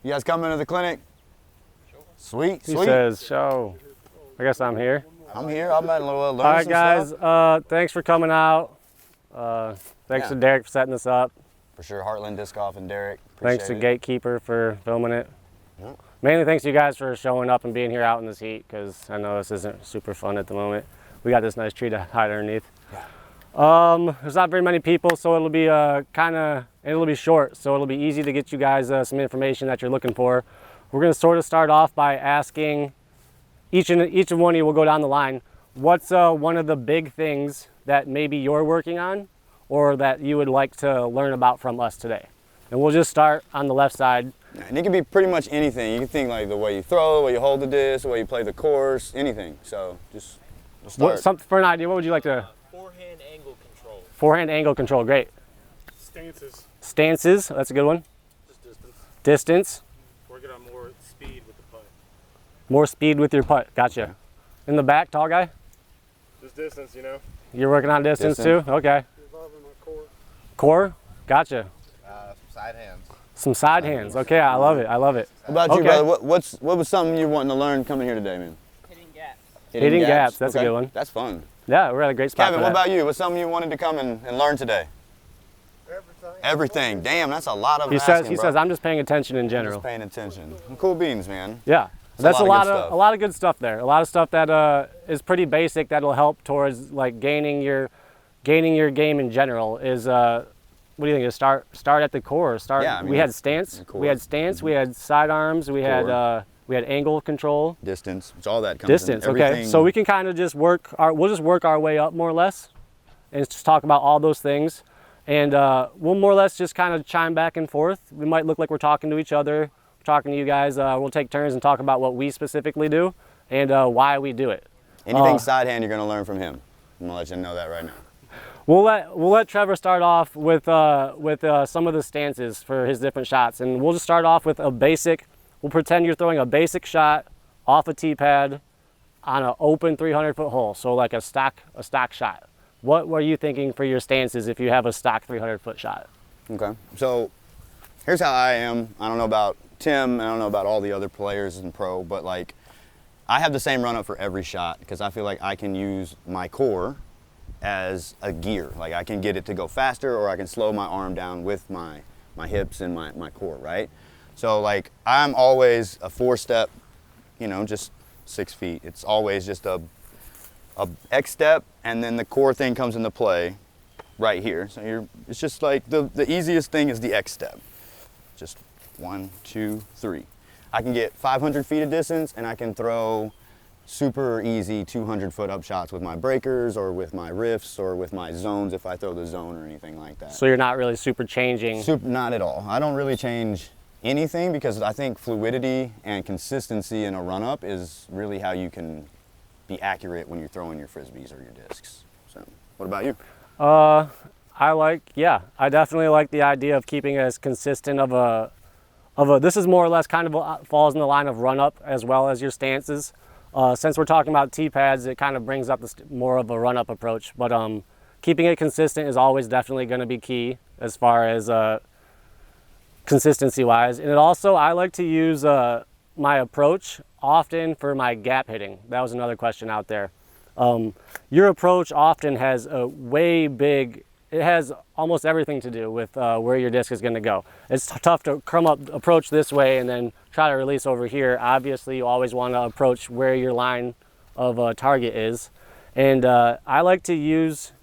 You guys coming to the clinic? Sweet, He sweet. says, show. I guess I'm here. I'm here. I'm at Louisville. All right, guys. Thanks for coming out. Thanks to Derek for setting this up. For sure. Heartland Disc Golf and Derek. Thanks to Gatekeeper for filming it. Yep. Mainly thanks to you guys for showing up and being here out in this heat, because I know this isn't super fun at the moment. We got this nice tree to hide underneath. Yeah. There's not very many people, so it'll be it'll be short, so it'll be easy to get you guys some information that you're looking for. We're going to sort of start off by asking each of one of you will go down the line. What's one of the big things that maybe you're working on, or that you would like to learn about from us today? And we'll just start on the left side. And it can be pretty much anything. You can think like the way you throw, the way you hold the disc, the way you play the course, anything. So just start. For an idea, what would you like to? Forehand angle control. Forehand angle control, great. Stances. Stances, that's a good one. Just distance. Distance. Working on more speed with the putt. More speed with your putt, gotcha. In the back, tall guy? Just distance, you know. You're working on distance too? Okay. Revolving my core. Core, gotcha. Side hands. Some side hands, okay, I love it, I love it. What about you, brother? What was something you wanting to learn coming here today, man? Hitting gaps. Hitting gaps, that's a good one. That's fun. Yeah, we're at a great spot. Kevin, what about you? What's something you wanted to come and learn today? Everything. Damn, that's a lot of He asking, says, I'm just paying attention in general. Just paying attention. Cool beans, man. Yeah, That's a lot of good stuff there. A lot of stuff that is pretty basic that'll help towards like gaining your game in general. Is what do you think? Is start at the core. Yeah, I mean, we had stance. We had stance. We had sidearms. We had angle control. Distance. It's all that comes Distance. in. Okay, so we can kind of just we'll just work our way up more or less, and just talk about all those things. And we'll more or less just kind of chime back and forth. We might look like we're talking to each other, talking to you guys. We'll take turns and talk about what we specifically do and why we do it. Anything side hand, you're going to learn from him. I'm going to let you know that right now. We'll let Trevor start off with some of the stances for his different shots, and we'll just start off with a basic. We'll pretend you're throwing a basic shot off a tee pad on an open 300-foot hole, so like a stock shot. What were you thinking for your stances if you have a stock 300-foot shot? Okay, so here's how I am. I don't know about Tim, and I don't know about all the other players in pro, but like I have the same run up for every shot because I feel like I can use my core as a gear. Like I can get it to go faster, or I can slow my arm down with my hips and my core, right? So like I'm always a 4-step, just 6 feet. It's always just a X step, and then the core thing comes into play right here. So it's just like the easiest thing is the X step. Just 1, 2, 3. I can get 500 feet of distance, and I can throw super easy 200-foot up shots with my breakers or with my riffs or with my zones if I throw the zone or anything like that. So you're not really super changing? Not at all. I don't really change anything because I think fluidity and consistency in a run-up is really how you can be accurate when you're throwing your frisbees or your discs. So, what about you? I definitely like the idea of keeping as consistent of a. This is more or less kind of falls in the line of run-up as well as your stances. Since we're talking about tee pads, it kind of brings up more of a run-up approach. But keeping it consistent is always definitely going to be key as far as consistency-wise. And I like to use my approach often for my gap hitting. That was another question out there. Your approach often has it has almost everything to do with where your disc is going to go. It's tough to approach this way and then try to release over here. Obviously, you always want to approach where your line of target is. And I like to use,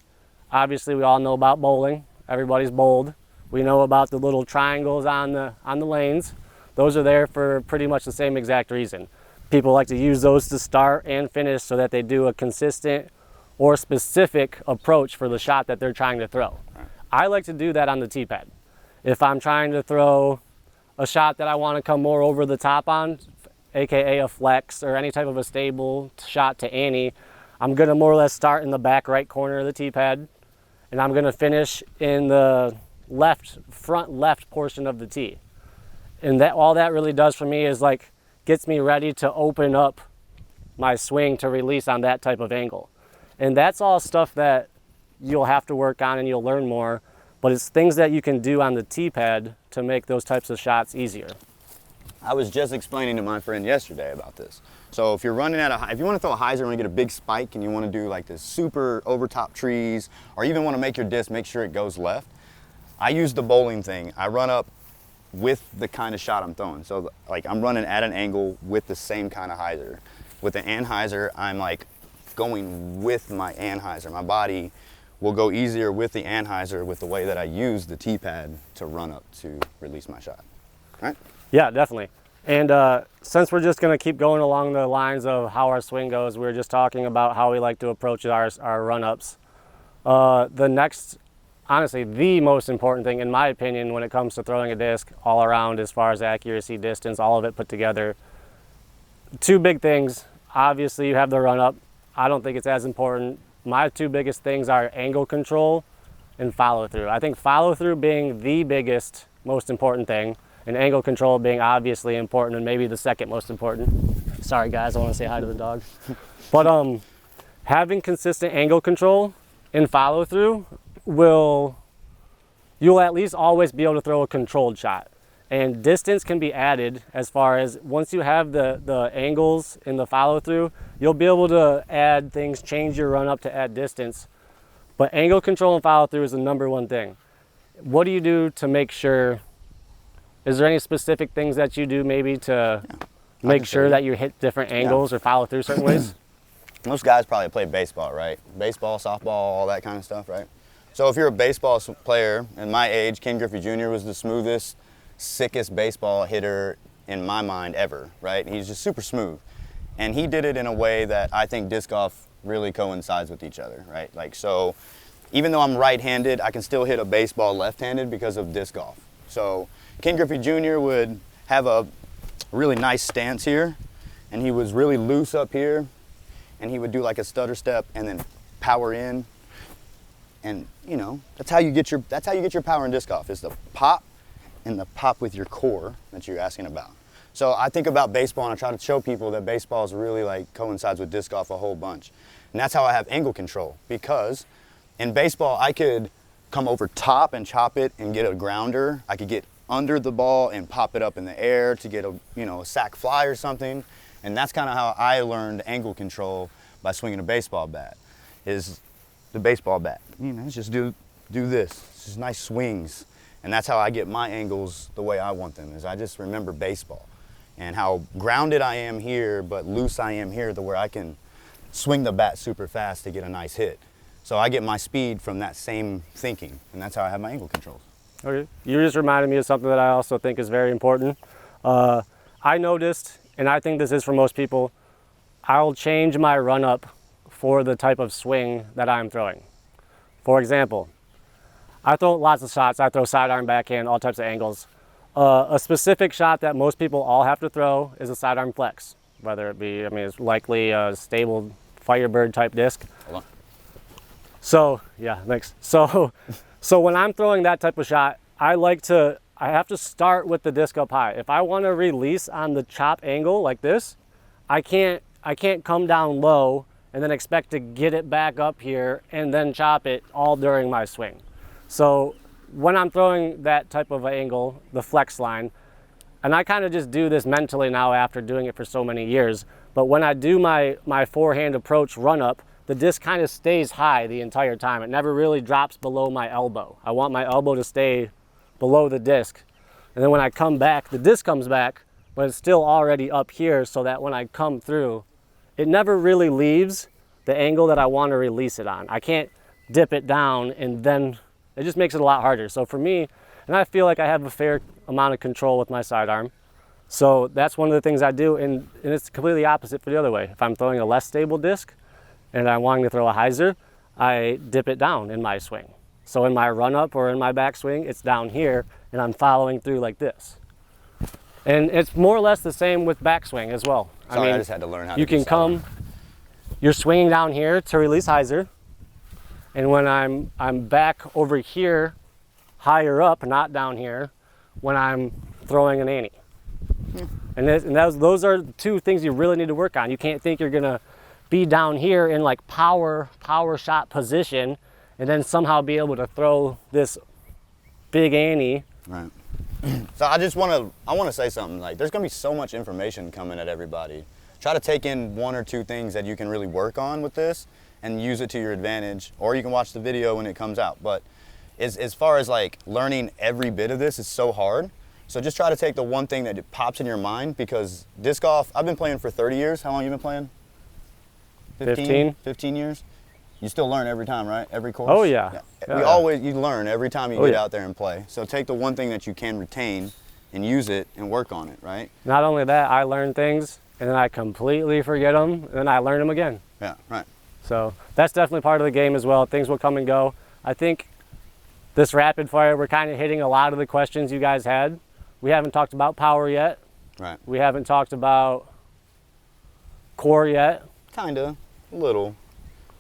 obviously we all know about bowling. Everybody's bowled. We know about the little triangles on the lanes. Those are there for pretty much the same exact reason. People like to use those to start and finish so that they do a consistent or specific approach for the shot that they're trying to throw. I like to do that on the tee pad. If I'm trying to throw a shot that I want to come more over the top on, aka a flex or any type of a stable shot to Annie, I'm going to more or less start in the back right corner of the tee pad, and I'm going to finish in the front left portion of the tee. And all that really does for me is like gets me ready to open up my swing to release on that type of angle. And that's all stuff that you'll have to work on and you'll learn more, but it's things that you can do on the tee pad to make those types of shots easier. I was just explaining to my friend yesterday about this. So if you're running at if you want to throw a hyzer and you get a big spike and you want to do like this super over top trees, or even want to make your disc, make sure it goes left, I use the bowling thing. I run up with the kind of shot I'm throwing. So like I'm running at an angle with the same kind of hyzer. With the anhyzer, I'm like going with my anhyzer. My body will go easier with the anhyzer with the way that I use the T-pad to run up to release my shot. Right? Yeah, definitely. And since we're just going to keep going along the lines of how our swing goes, we were just talking about how we like to approach our run-ups. The next, honestly, the most important thing, in my opinion, when it comes to throwing a disc all around as far as accuracy, distance, all of it put together, two big things. Obviously, you have the run-up. I don't think it's as important. My two biggest things are angle control and follow-through. I think follow-through being the biggest, most important thing, and angle control being obviously important and maybe the second most important. Sorry guys, I want to say hi to the dog. But having consistent angle control and follow through you'll at least always be able to throw a controlled shot. And distance can be added as far as once you have the angles in the follow through, you'll be able to add things, change your run up to add distance. But angle control and follow through is the number one thing. What do you do to make sure? Is there any specific things that you do maybe to make sure that you hit different angles or follow through certain ways? Most guys probably play baseball, right? Baseball, softball, all that kind of stuff, right? So if you're a baseball player, in my age, Ken Griffey Jr. was the smoothest, sickest baseball hitter in my mind ever, right? He's just super smooth. And he did it in a way that I think disc golf really coincides with each other, right? Like, so even though I'm right-handed, I can still hit a baseball left-handed because of disc golf. So Ken Griffey Jr. would have a really nice stance here, and he was really loose up here, and he would do like a stutter step and then power in. And you know, that's how you get your power in disc golf, is the pop and the pop with your core that you're asking about. So I think about baseball and I try to show people that baseball is really like coincides with disc golf a whole bunch. And that's how I have angle control, because in baseball I could come over top and chop it and get a grounder. I could get under the ball and pop it up in the air to get a sac fly or something. And that's kind of how I learned angle control, by swinging a baseball bat, is the baseball bat. You know, just do this. It's just nice swings. And that's how I get my angles the way I want them, is I just remember baseball and how grounded I am here, but loose I am here, to where I can swing the bat super fast to get a nice hit. So I get my speed from that same thinking, and that's how I have my angle controls. Okay. You just reminded me of something that I also think is very important. I noticed, and I think this is for most people, I'll change my run up for the type of swing that I'm throwing. For example, I throw lots of shots. I throw sidearm, backhand, all types of angles. A specific shot that most people all have to throw is a sidearm flex, whether it be, it's likely a stable Firebird type disc. Hold on. So, yeah, thanks. So when I'm throwing that type of shot, I have to start with the disc up high. If I want to release on the chop angle like this, I can't come down low and then expect to get it back up here and then chop it all during my swing. So when I'm throwing that type of angle, the flex line, and I kind of just do this mentally now after doing it for so many years, but when I do my forehand approach run up, the disc kind of stays high the entire time. It never really drops below my elbow. I want my elbow to stay below the disc. And then when I come back, the disc comes back, but it's still already up here, so that when I come through, it never really leaves the angle that I want to release it on. I can't dip it down, and then it just makes it a lot harder. So for me, and I feel like I have a fair amount of control with my sidearm. So that's one of the things I do, and it's completely opposite for the other way. If I'm throwing a less stable disc and I'm wanting to throw a hyzer, I dip it down in my swing. So in my run up or in my backswing, it's down here and I'm following through like this. And it's more or less the same with backswing as well. Sorry, I just had to learn how to you can come, you're swinging down here to release hyzer, and when I'm back over here, higher up, not down here, when I'm throwing an ante. And those are two things you really need to work on. You can't think you're gonna be down here in like power shot position and then somehow be able to throw this big ante. Right. So I want to say something. Like, there's gonna be so much information coming at everybody. Try to take in 1 or 2 things that you can really work on with this and use it to your advantage, or you can watch the video when it comes out. But as far as like learning every bit of this is so hard. So just try to take the one thing that pops in your mind, because disc golf, I've been playing for 30 years. How long you been playing? 15. 15 years? You still learn every time, right? Every course? Oh yeah. You learn every time you get out there and play. So take the one thing that you can retain and use it and work on it, right? Not only that, I learn things and then I completely forget them and then I learn them again. Yeah, right. So that's definitely part of the game as well. Things will come and go. I think this rapid fire, we're kind of hitting a lot of the questions you guys had. We haven't talked about power yet. Right. We haven't talked about core yet. Kinda, a little.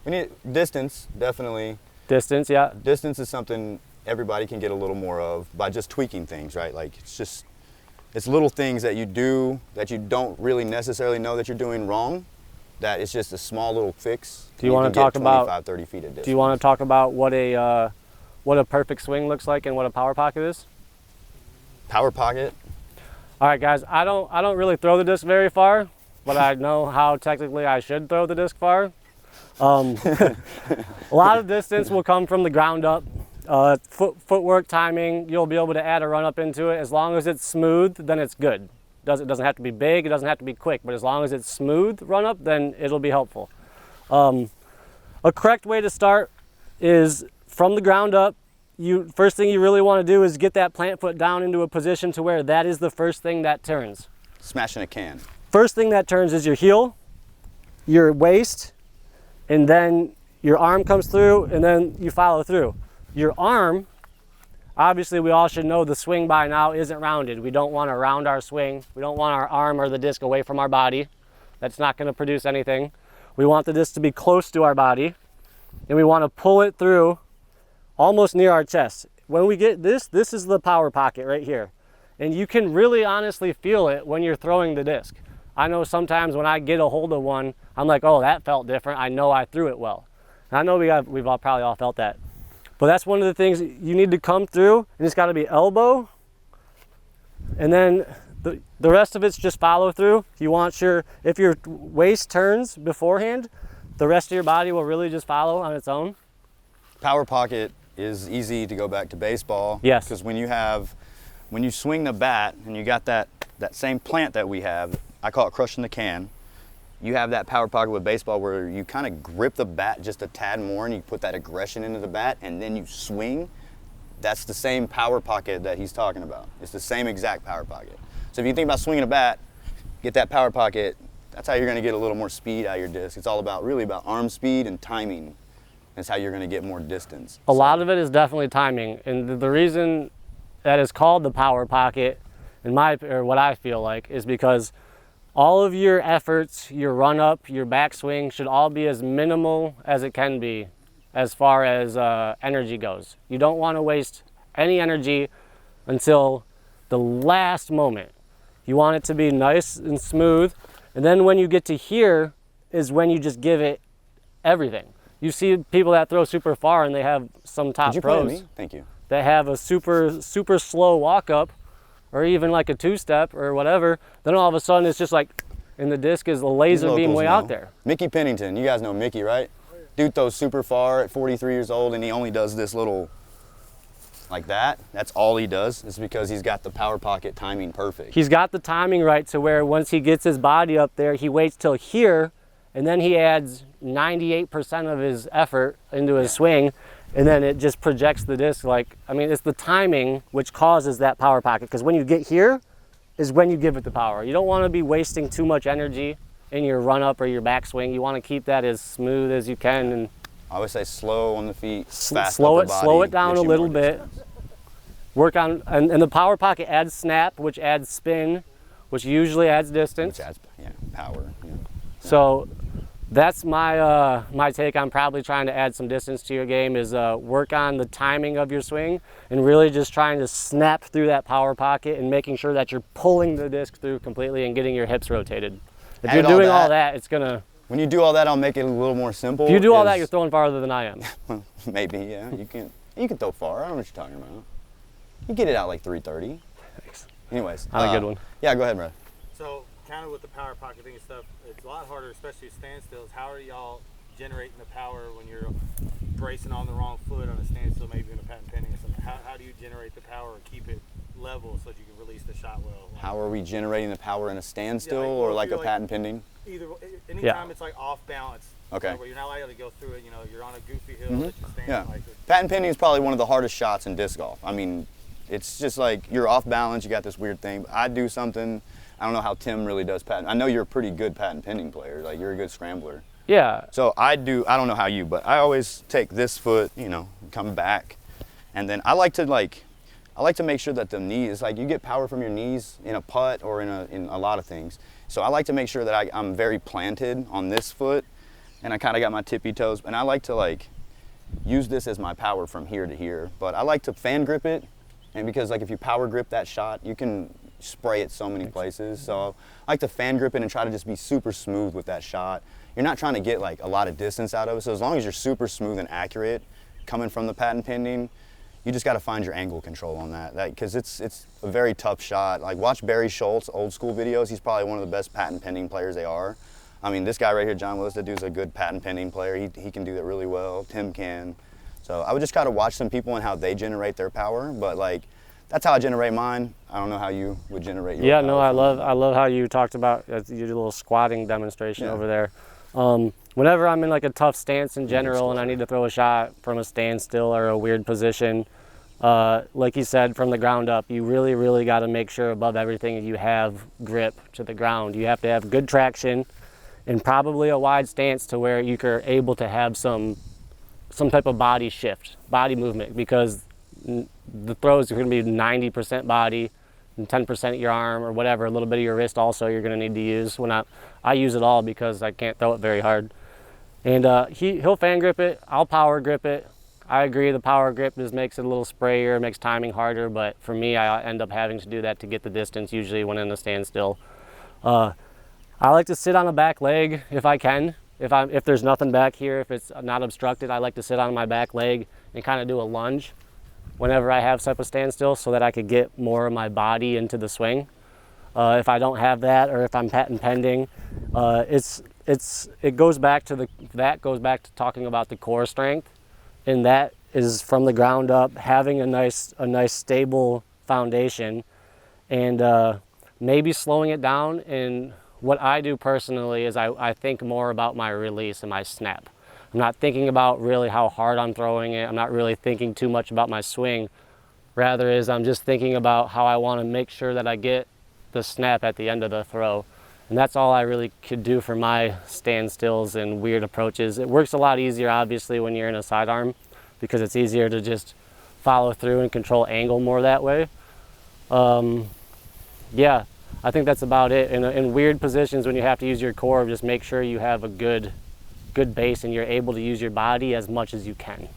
We need distance, definitely. Distance, yeah. Distance is something everybody can get a little more of by just tweaking things, right? Like, it's little things that you do that you don't really necessarily know that you're doing wrong, that it's just a small little fix. Do you want to talk about 25, 30 feet of distance. Do you want to talk about what a perfect swing looks like and what a power pocket is? Power pocket? All right, guys, I don't really throw the disc very far, but I know how technically I should throw the disc far. A lot of distance will come from the ground up. Footwork, timing, you'll be able to add a run up into it. As long as it's smooth, then it's good. It doesn't have to be big, it doesn't have to be quick, but as long as it's smooth run up, then it'll be helpful. A correct way to start is from the ground up. First thing you really want to do is get that plant foot down into a position to where that is the first thing that turns. Smashing a can. First thing that turns is your heel, your waist, and then your arm comes through, and then you follow through. Your arm, obviously we all should know the swing by now isn't rounded. We don't want to round our swing. We don't want our arm or the disc away from our body. That's not going to produce anything. We want the disc to be close to our body, and we want to pull it through almost near our chest. When we get this is the power pocket right here. And you can really honestly feel it when you're throwing the disc. I know sometimes when I get a hold of one, I'm like, oh, that felt different. I know I threw it well. And I know we've all probably all felt that. But that's one of the things you need to come through, and it's got to be elbow. And then the rest of it's just follow through. If your waist turns beforehand, the rest of your body will really just follow on its own. Power pocket is easy to go back to baseball. Yes. Because when you swing the bat and you got that same plant that we have, I call it crushing the can. You have that power pocket with baseball where you kind of grip the bat just a tad more and you put that aggression into the bat and then you swing. That's the same power pocket that he's talking about. It's the same exact power pocket. So if you think about swinging a bat, get that power pocket, that's how you're going to get a little more speed out of your disc. It's all really about arm speed and timing. That's how you're going to get more distance. A lot of it is definitely timing, and the reason that is called the power pocket, or what I feel like, is because all of your efforts, your run up, your backswing should all be as minimal as it can be as far as energy goes. You don't want to waste any energy until the last moment. You want it to be nice and smooth, and then when you get to here is when you just give it everything. You see people that throw super far and they have some top pros. Thank you. That have a super slow walk up, or even like a two-step or whatever. Then all of a sudden it's just like, and the disc is a laser beam way out there. Mickey Pennington, you guys know Mickey, right? Dude throws super far at 43 years old and he only does this little, like that. That's all he does. It's because he's got the power pocket timing perfect. He's got the timing right to where once he gets his body up there, he waits till here, and then he adds 98% of his effort into his swing, and then it just projects the disc. It's the timing which causes that power pocket, because when you get here is when you give it the power. You don't want to be wasting too much energy in your run up or your backswing. You want to keep that as smooth as you can. And I always say slow on the feet, fast slow up the body, slow it down gets a you little more bit. distance. Work on, and the power pocket adds snap, which adds spin, which usually adds distance. Which adds, power. Yeah. So that's my take on probably trying to add some distance to your game, is work on the timing of your swing and really just trying to snap through that power pocket and making sure that you're pulling the disc through completely and getting your hips rotated. If you're doing all that, it's gonna... When you do all that, I'll make it a little more simple. If you do all that, you're throwing farther than I am. Maybe, yeah. You can throw far. I don't know what you're talking about. You get it out like 330. Anyways. Not a good one. Yeah, go ahead, bro. So, kind of with the power pocketing and stuff, it's a lot harder, especially standstills. How are y'all generating the power when you're bracing on the wrong foot on a standstill, maybe in a patent pending or something? How do you generate the power or keep it level so that you can release the shot well? How are we generating the power in a standstill or or like a like- patent pending? Either anytime it's like off balance. Okay. Where you're not able to go through it, you know, you're on a goofy hill that you stand Yeah. like it. Patent pending is probably one of the hardest shots in disc golf. I mean, it's just like you're off balance, you got this weird thing. I do something, I don't know how Tim really does patent. I know you're a pretty good patent pending player, like you're a good scrambler. Yeah. So I don't know how you, but I always take this foot, you know, come back. And then I like to make sure that the knees, like you get power from your knees in a putt or in a lot of things. So I like to make sure that I'm very planted on this foot and I kind of got my tippy toes. And I like to like use this as my power from here to here. But I like to fan grip it. And because like if you power grip that shot, you can spray it so many places. So I like to fan grip it and try to just be super smooth with that shot. You're not trying to get like a lot of distance out of it. So as long as you're super smooth and accurate coming from the patent pending, you just got to find your angle control on that. Because it's a very tough shot. Like watch Barry Schultz old school videos. He's probably one of the best patent pending players they are. I mean, this guy right here, John Willis, that dude's a good patent pending player. He can do that really well. Tim can. So I would just kind of watch some people and how they generate their power. But like, that's how I generate mine. I don't know how you would generate your Yeah, power. no, I love how you talked about your little squatting demonstration over there. Whenever I'm in like a tough stance in general and I need to throw a shot from a standstill or a weird position, like you said, from the ground up, you really, really got to make sure above everything you have grip to the ground. You have to have good traction and probably a wide stance to where you are able to have some type of body shift, body movement, because the throws are going to be 90% body and 10% your arm or whatever, a little bit of your wrist also you're going to need to use. I use it all because I can't throw it very hard. And he'll fan grip it, I'll power grip it. I agree the power grip just makes it a little sprayer, makes timing harder, but for me I end up having to do that to get the distance usually when in a standstill. I like to sit on a back leg if I can. If there's nothing back here, if it's not obstructed, I like to sit on my back leg and kind of do a lunge whenever I have type of standstill so that I could get more of my body into the swing. If I don't have that, or if I'm patent pending, it goes back to talking about the core strength, and that is from the ground up, having a nice stable foundation, and maybe slowing it down. And what I do personally is I think more about my release and my snap. I'm not thinking about really how hard I'm throwing it. I'm not really thinking too much about my swing. Rather is I'm just thinking about how I want to make sure that I get the snap at the end of the throw. And that's all I really could do for my standstills and weird approaches. It works a lot easier, obviously, when you're in a sidearm because it's easier to just follow through and control angle more that way. Yeah, I think that's about it. In weird positions when you have to use your core, just make sure you have a good base and you're able to use your body as much as you can.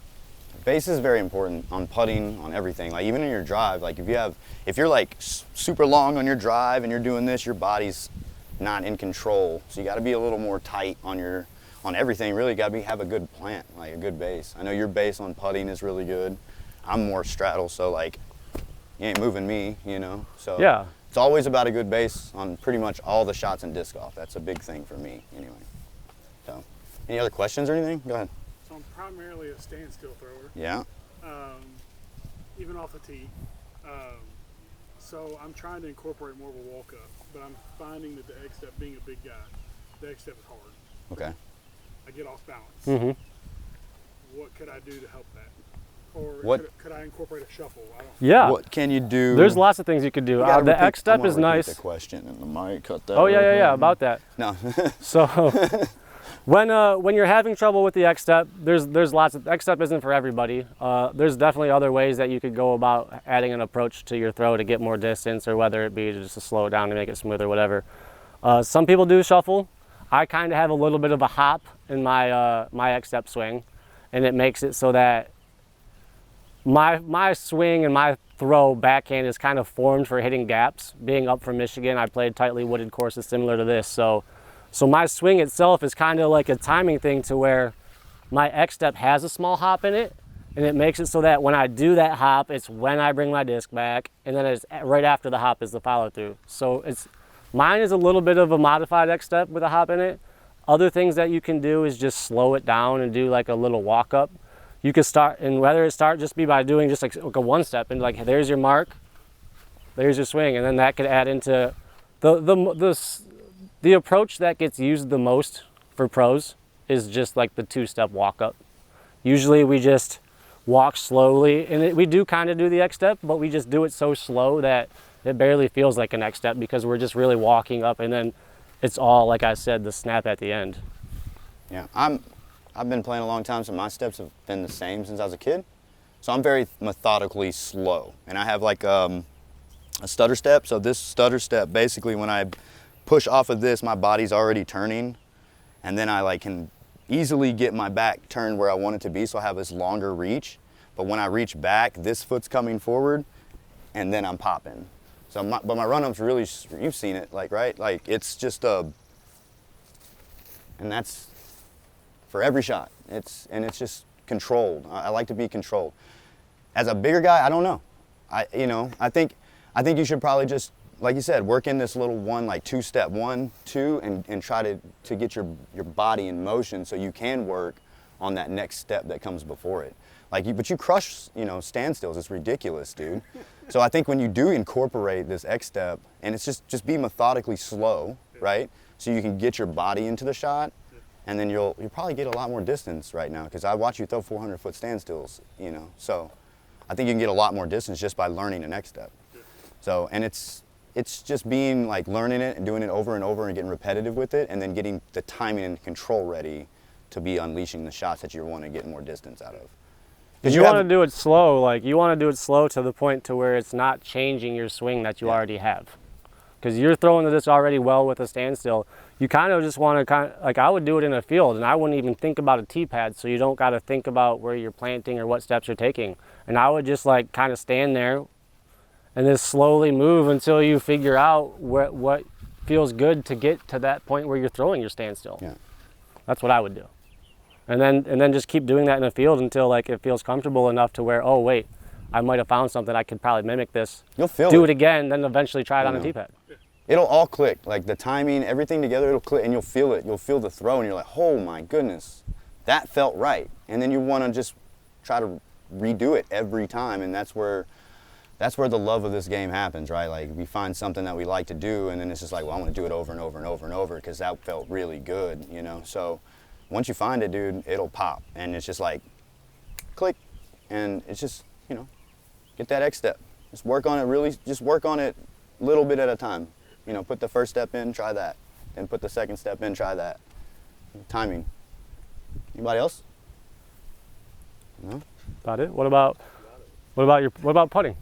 Base is very important on putting, on everything. Like even in your drive, like if you're like super long on your drive and you're doing this, your body's not in control. So you got to be a little more tight on everything. Really got to have a good plant, like a good base. I know your base on putting is really good. I'm more straddle, so like you ain't moving me, you know. So yeah, it's always about a good base on pretty much all the shots in disc golf. That's a big thing for me, anyway. So, any other questions or anything? Go ahead. So I'm primarily a standstill thrower. Yeah. Even off the tee. So I'm trying to incorporate more of a walk up, but I'm finding that the X step, being a big guy, the X step is hard. Okay. I get off balance. Mm-hmm. What could I do to help that? Or could I incorporate a shuffle? I don't. Yeah. What can you do? There's lots of things you could do. The X step is nice. The question and the mic cut that. Oh yeah, about that. No. So when you're having trouble with the X step, there's lots of X step isn't for everybody. There's definitely other ways that you could go about adding an approach to your throw to get more distance, or whether it be just to slow it down to make it smoother, whatever. Some people do shuffle. I kind of have a little bit of a hop in my my X step swing, and it makes it so that my swing and my throw backhand is kind of formed for hitting gaps. Being up from Michigan, I played tightly wooded courses similar to this, so my swing itself is kind of like a timing thing to where my X step has a small hop in it, and it makes it so that when I do that hop, it's when I bring my disc back, and then it's right after the hop is the follow through. So mine is a little bit of a modified X step with a hop in it. Other things that you can do is just slow it down and do like a little walk up. You could start, and whether it start just be by doing just like a one step and like, there's your mark, there's your swing, and then that could add into the approach that gets used the most for pros is just like the two-step walk up. Usually we just walk slowly, and we do kind of do the X step, but we just do it so slow that it barely feels like an X step because we're just really walking up, and then it's all, like I said, the snap at the end. Yeah, I've been playing a long time, so my steps have been the same since I was a kid. So I'm very methodically slow, and I have like a stutter step. So this stutter step, basically when I push off of this, my body's already turning, and then I like can easily get my back turned where I want it to be, so I have this longer reach. But when I reach back, this foot's coming forward, and then I'm popping. So but my run-up's really, you've seen it, like, right? Like, it's just and that's for every shot. It's just controlled. I like to be controlled. As a bigger guy, I don't know. I think you should probably just, like you said, work in this little one, like two-step, 1, 2, and try to get your body in motion so you can work on that next step that comes before it. But you crush, standstills. It's ridiculous, dude. So I think when you do incorporate this X step, and it's just be methodically slow, right? So you can get your body into the shot, and then you'll probably get a lot more distance right now, because I watch you throw 400-foot standstills, So I think you can get a lot more distance just by learning an X step. So, and it's just being like learning it and doing it over and over and getting repetitive with it, and then getting the timing and control ready to be unleashing the shots that you want to get more distance out of. Because you want to do it slow, you want to do it slow to the point to where it's not changing your swing that you already have. Because you're throwing this already well with a standstill. You kind of just want to I would do it in a field, and I wouldn't even think about a tee pad, so you don't got to think about where you're planting or what steps you're taking. And I would just kind of stand there and then slowly move until you figure out what feels good to get to that point where you're throwing your standstill. Yeah. That's what I would do. And then just keep doing that in the field until it feels comfortable enough to where, oh wait, I might have found something, I could probably mimic this. You'll feel do it again, then eventually try it on a tee pad. It'll all click, like the timing, everything together, it'll click, and you'll feel it. You'll feel the throw, and you're like, oh my goodness, that felt right. And then you want to just try to redo it every time, and that's where the love of this game happens, right? Like, we find something that we like to do, and then it's just like, well, I want to do it over and over and over and over because that felt really good, So once you find it, dude, it'll pop, and it's just like, click, and it's just, get that X step. Just work on it just work on it a little bit at a time. Put the first step in, try that. Then put the second step in, try that. Timing. Anybody else? No? About it? What about putting?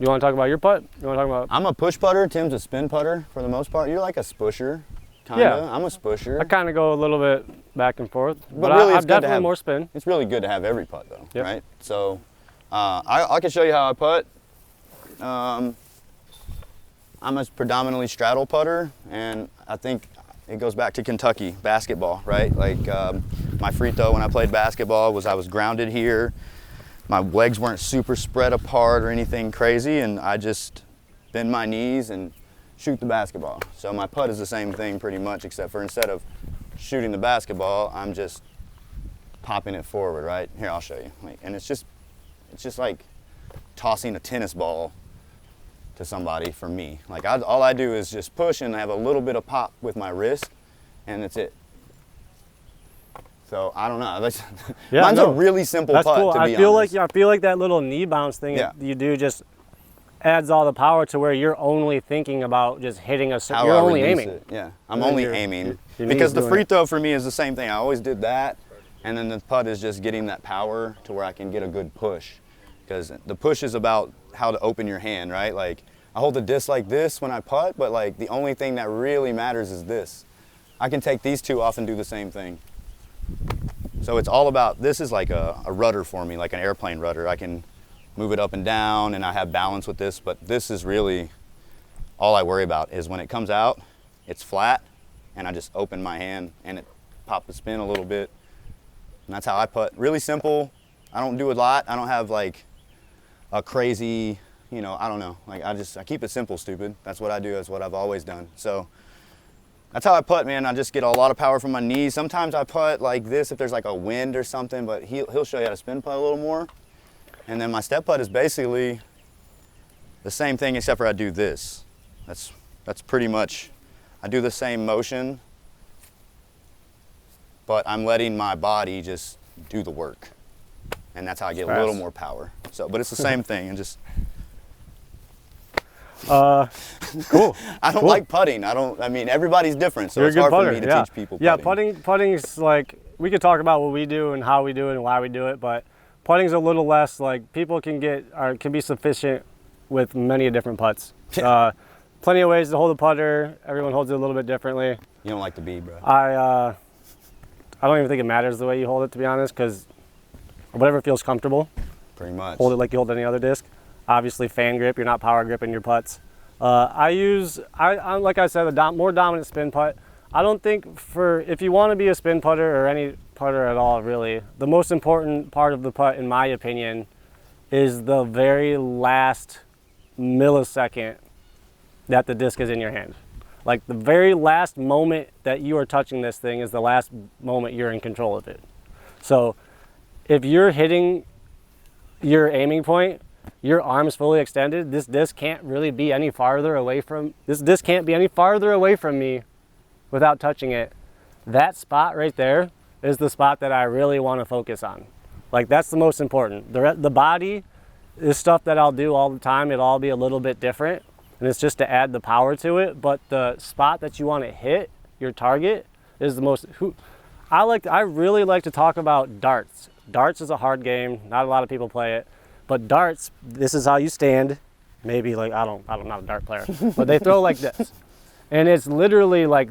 You want to talk about your putt? You want to talk about? I'm a push putter. Tim's a spin putter for the most part. You're like a spusher, kinda. Yeah. I'm a spusher. I kind of go a little bit back and forth, but really, I'm definitely more spin. It's really good to have every putt though, right? So I can show you how I putt. I'm a predominantly straddle putter, and I think it goes back to Kentucky basketball, right? Like my free throw when I played basketball I was grounded here. My legs weren't super spread apart or anything crazy, and I just bend my knees and shoot the basketball. So my putt is the same thing pretty much, except for instead of shooting the basketball, I'm just popping it forward, right? Here, I'll show you. And it's just like tossing a tennis ball to somebody for me. All I do is just push and have a little bit of pop with my wrist, and that's it. So I don't know. Mine's a really simple putt, cool. to be honest. honest. I feel like that little knee bounce thing you do just adds all the power to where you're only thinking about just hitting you're only aiming. It. Yeah, I'm only aiming. Because the free throw for me is the same thing. I always did that, and then the putt is just getting that power to where I can get a good push. Because the push is about how to open your hand, right? Like, I hold the disc like this when I putt, but the only thing that really matters is this. I can take these two off and do the same thing. So it's all about, this is like a rudder for me, like an airplane rudder. I can move it up and down, and I have balance with this, but this is really all I worry about is when it comes out, it's flat, and I just open my hand and it pops the spin a little bit. And that's how I putt. Really simple. I don't do a lot. I don't have like a crazy, you know, I don't know. Like I keep it simple, stupid. That's what I do. That's what I've always done. So that's how I putt, man. I just get a lot of power from my knees. Sometimes I putt like this if there's like a wind or something, but he'll show you how to spin putt a little more. And then my step putt is basically the same thing except for I do this. That's pretty much, I do the same motion, but I'm letting my body just do the work. And that's how I get a little more power. So, but it's the same thing and just. Cool. I don't like putting. I mean, everybody's different, so You're it's a good hard putter, for me to yeah. teach people Yeah, putting. putting's like, we could talk about what we do and how we do it and why we do it, but putting's a little less, like, people can be sufficient with many different putts. Plenty of ways to hold a putter. Everyone holds it a little bit differently. You don't like the B, bro. I don't even think it matters the way you hold it, to be honest, because whatever feels comfortable. Pretty much. Hold it like you hold any other disc. Obviously, fan grip. You're not power gripping your putts. I'm like I said, a more dominant spin putt. I don't think if you want to be a spin putter or any putter at all, really, the most important part of the putt, in my opinion, is the very last millisecond that the disc is in your hand. Like the very last moment that you are touching this thing is the last moment you're in control of it. So if you're hitting your aiming point, your arm's fully extended, this disc can't really be any farther away from me without touching it. That spot right there is the spot that I really want to focus on. Like that's the most important. The body is stuff that I'll do all the time. It'll all be a little bit different, and it's just to add the power to it. But the spot that you want to hit, your target, is the most. I really like to talk about darts. Darts is a hard game. Not a lot of people play it. But darts, this is how you stand. Maybe like, I'm not a dart player, but they throw like this. And it's literally like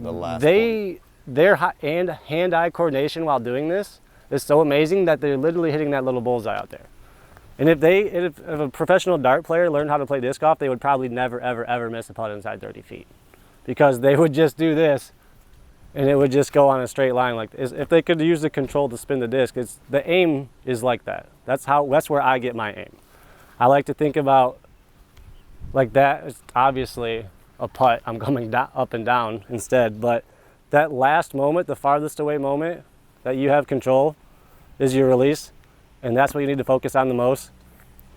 their hand-eye coordination while doing this is so amazing that they're literally hitting that little bullseye out there. And if a professional dart player learned how to play disc golf, they would probably never, ever, ever miss a putt inside 30 feet. Because they would just do this and it would just go on a straight line like this. If they could use the control to spin the disc, the aim is like that. That's where I get my aim. I like to think about like that. It's obviously a putt. I'm coming up and down instead, but that last moment, the farthest away moment that you have control is your release, and that's what you need to focus on the most.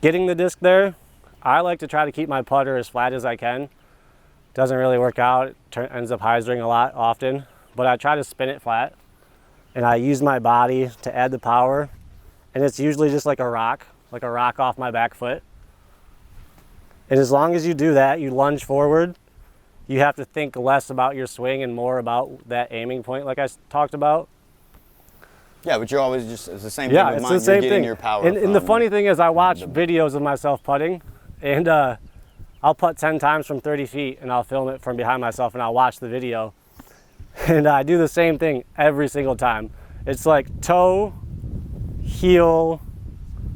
Getting the disc there, I like to try to keep my putter as flat as I can. Doesn't really work out. It ends up hyzering a lot often, but I try to spin it flat, and I use my body to add the power, and it's usually just like a rock off my back foot. And as long as you do that, you lunge forward, you have to think less about your swing and more about that aiming point like I talked about. Yeah, but you're always just, it's the same Yeah, thing with it's mine. the same You're getting thing. your power And the from funny thing is I watch videos of myself putting, and I'll putt 10 times from 30 feet and I'll film it from behind myself and I'll watch the video. And I do the same thing every single time. It's like toe, heel,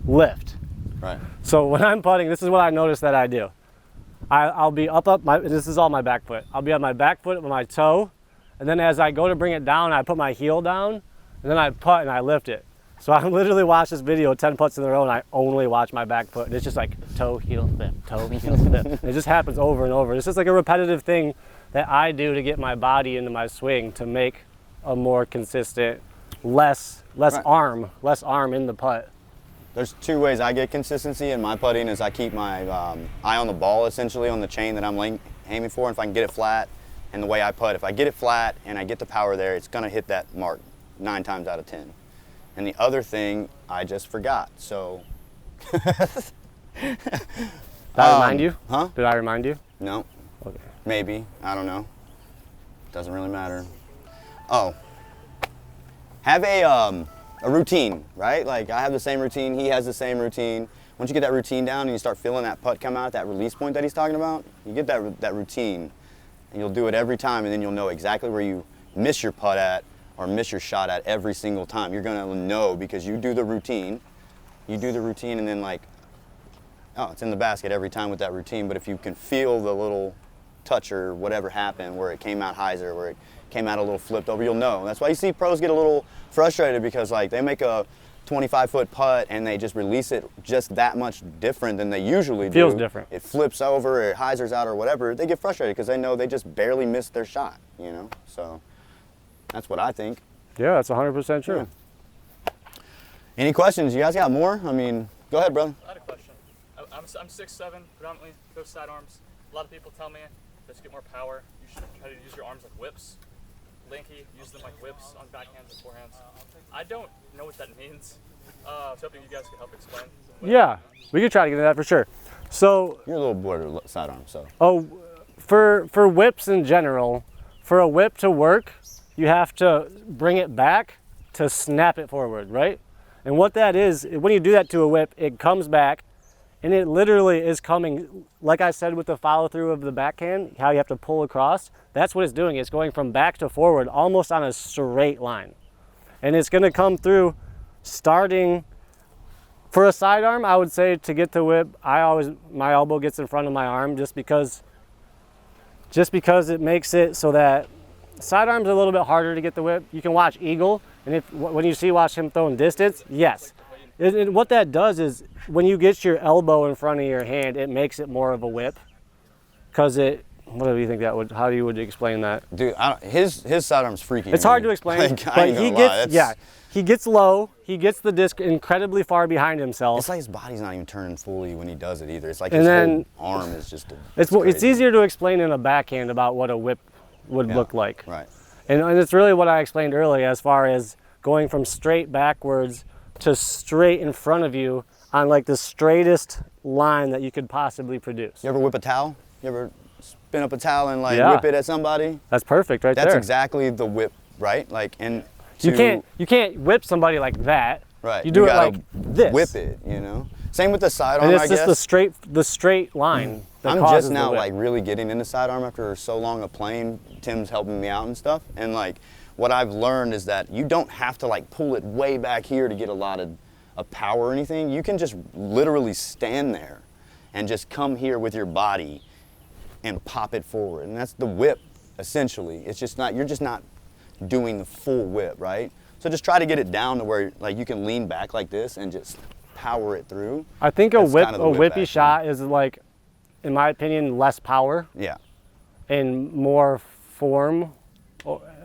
lift. Right. So when I'm putting, this is what I notice that I do. I'll be this is all my back foot. I'll be on my back foot with my toe, and then as I go to bring it down, I put my heel down, and then I putt and I lift it. So I literally watch this video 10 putts in a row, and I only watch my back foot. And it's just like toe, heel, lift, toe, heel, lift. And it just happens over and over. It's just like a repetitive thing that I do to get my body into my swing to make a more consistent, less arm in the putt. There's two ways I get consistency in my putting is I keep my eye on the ball, essentially on the chain that I'm aiming for. And if I can get it flat, and the way I putt, if I get it flat and I get the power there, it's gonna hit that mark 9 times out of 10. And the other thing, I just forgot, so. Did I remind you? Huh? Did I remind you? No. Okay. Maybe, I don't know. Doesn't really matter. Oh, have a routine, right? Like I have the same routine, he has the same routine. Once you get that routine down and you start feeling that putt come out, that release point that he's talking about, you get that routine and you'll do it every time, and then you'll know exactly where you miss your putt at or miss your shot at every single time. You're gonna know because you do the routine. You do the routine and then like, oh, it's in the basket every time with that routine. But if you can feel the little touch or whatever happened where it came out hyzer, where it came out a little flipped over, you'll know. That's why you see pros get a little frustrated because like they make a 25-foot putt and they just release it just that much different than they usually do. Feels different. It flips over, it hyzers out or whatever, they get frustrated because they know they just barely missed their shot, you know? So that's what I think. Yeah, that's 100% true. Yeah. Any questions? You guys got more? I mean, go ahead, brother. I had a question. I'm 6'7", predominantly throw sidearms. A lot of people tell me that to get more power, you should try to use your arms like whips. Lanky, use them like whips on backhands and forehands. I don't know what that means. I was hoping you guys could help explain. Yeah, we could try to get into that for sure. So, You're a little border sidearm, so. oh, for whips in general, for a whip to work, you have to bring it back to snap it forward, right? And what that is, when you do that to a whip, it comes back, and it literally is coming, like I said with the follow through of the backhand, how you have to pull across, that's what it's doing. It's going from back to forward almost on a straight line. And it's gonna come through starting, for a sidearm, I would say to get the whip, my elbow gets in front of my arm just because it makes it so that sidearms are a little bit harder to get the whip. You can watch Eagle, and when you watch him throwing distance, yes. And what that does is when you get your elbow in front of your hand, it makes it more of a whip. What do you think that would, how you would explain that? Dude, his sidearm's freaky. It's hard to explain, Like, I but ain't gonna lie, he gets low, he gets the disc incredibly far behind himself. It's like his body's not even turning fully when he does it either. It's like And his then- whole arm is just It's crazy. easier to explain in a backhand about what a whip would Yeah, look like. Right. And it's really what I explained earlier as far as going from straight backwards to straight in front of you on like the straightest line that you could possibly produce. You ever whip a towel? You ever spin up a towel and like Yeah. whip it at somebody? That's perfect right That's there. exactly the whip, right? Like, and You can't whip somebody like that. right. You do it gotta like this. Whip it, you know. Same with the sidearm, And it's I just guess. the straight line. That I'm causes just the now whip. like really getting into sidearm after so long of playing. Tim's helping me out and stuff. And like what I've learned is that you don't have to like pull it way back here to get a lot of power or anything. You can just literally stand there and just come here with your body and pop it forward. And that's the whip essentially. It's just not, you're just not doing the full whip, right? So just try to get it down to where like you can lean back like this and just power it through. I think a That's whip, kind of a the whip whippy action. shot is like, in my opinion, less power Yeah. and more form